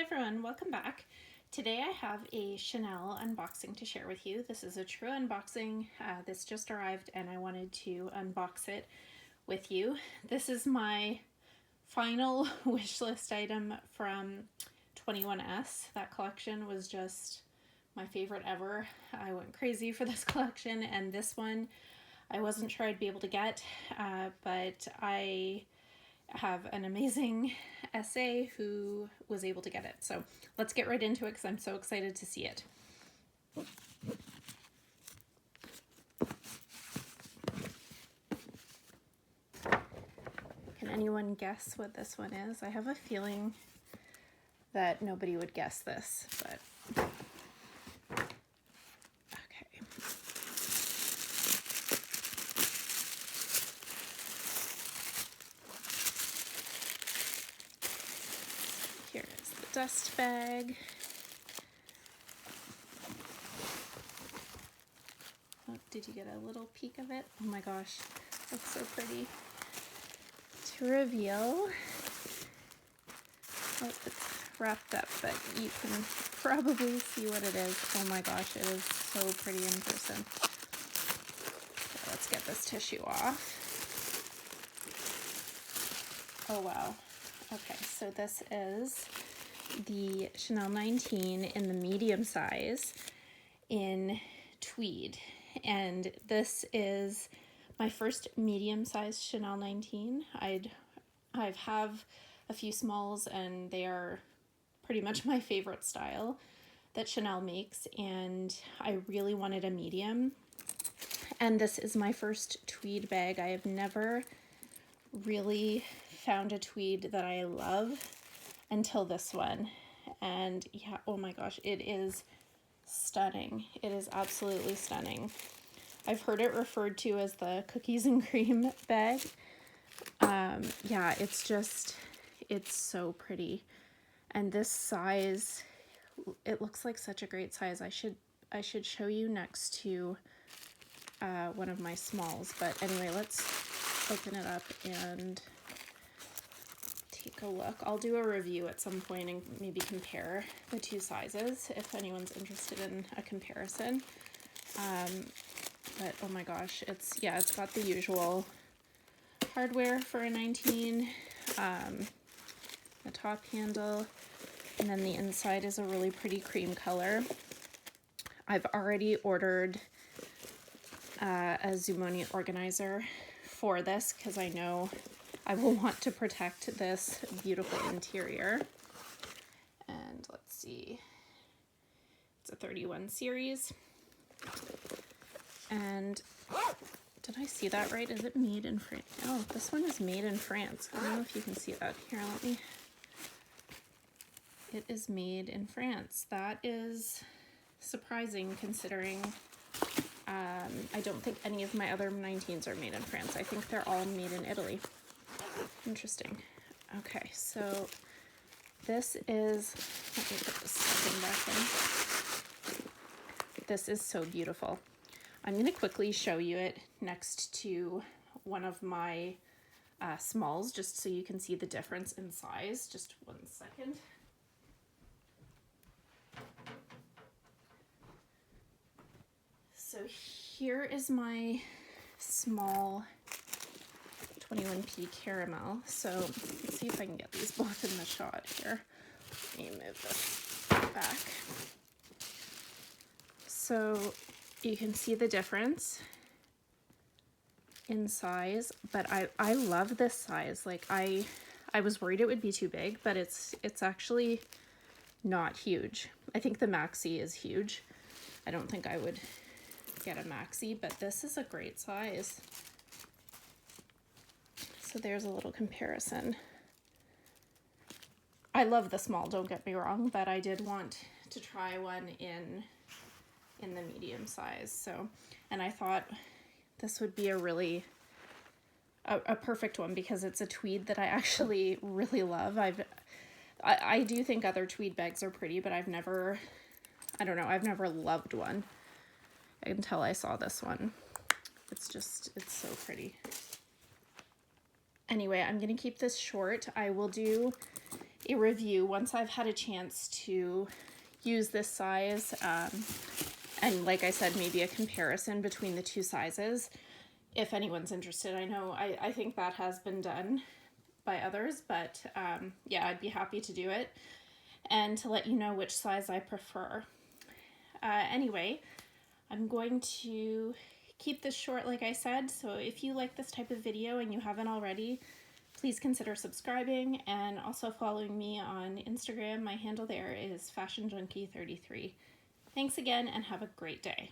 Hi everyone, welcome back. Today I have a Chanel unboxing to share with you. This is a true unboxing. This just arrived and I wanted to unbox it with you. This is my final wish list item from 21S. That collection was just my favorite ever. I went crazy for this collection, and this one I wasn't sure I'd be able to get, but I have an amazing SA who was able to get it. So let's get right into it because I'm so excited to see it. Can anyone guess what this one is? I have a feeling that nobody would guess this, but okay. Here is the dust bag. Oh, did you get a little peek of it? Oh my gosh, that's so pretty. To reveal, oh, it's wrapped up, but you can probably see what it is. Oh my gosh, it is so pretty in person. Okay, let's get this tissue off. Oh wow. Okay, so this is the Chanel 19 in the medium size in tweed, and this is my first medium sized Chanel 19. I've have a few smalls and they are pretty much my favorite style that Chanel makes, and I really wanted a medium, and this is my first tweed bag. I have never really found a tweed that I love until this one, and yeah, oh my gosh, it is stunning. It is absolutely stunning. I've heard it referred to as the cookies and cream bag. Yeah, it's so pretty. And this size, it looks like such a great size. I should show you next to one of my smalls. But anyway, let's open it up and take a look. I'll do a review at some point and maybe compare the two sizes if anyone's interested in a comparison. But oh my gosh, it's got the usual hardware for a 19, the top handle, and then the inside is a really pretty cream color. I've already ordered a Zumoni organizer for this because I know I will want to protect this beautiful interior. And let's see, it's a 31 series. And did I see that right? Is it made in France? Oh, this one is made in France. I don't know if you can see that. Here, let me. It is made in France. That is surprising considering I don't think any of my other 19s are made in France. I think they're all made in Italy. Interesting. Okay, so this is, let me put this thing back in. This is so beautiful. I'm going to quickly show you it next to one of my smalls, just so you can see the difference in size. Just 1 second. So here is my small 21P caramel. So let's see if I can get these both in the shot here. Let me move this back. So you can see the difference in size, but I love this size. Like I was worried it would be too big, but it's actually not huge. I think the maxi is huge. I don't think I would get a maxi, but this is a great size. So there's a little comparison. I love the small, don't get me wrong, but I did want to try one in the medium size. So, and I thought this would be a really a perfect one because it's a tweed that I actually really love. I do think other tweed bags are pretty, but I've never loved one until I saw this one. It's so pretty. Anyway, I'm gonna keep this short. I will do a review once I've had a chance to use this size, and like I said, maybe a comparison between the two sizes if anyone's interested. I know I think that has been done by others, but yeah, I'd be happy to do it and to let you know which size I prefer. Anyway, I'm going to keep this short, like I said, so if you like this type of video and you haven't already, please consider subscribing and also following me on Instagram. My handle there is FashionJunkie33. Thanks again and have a great day.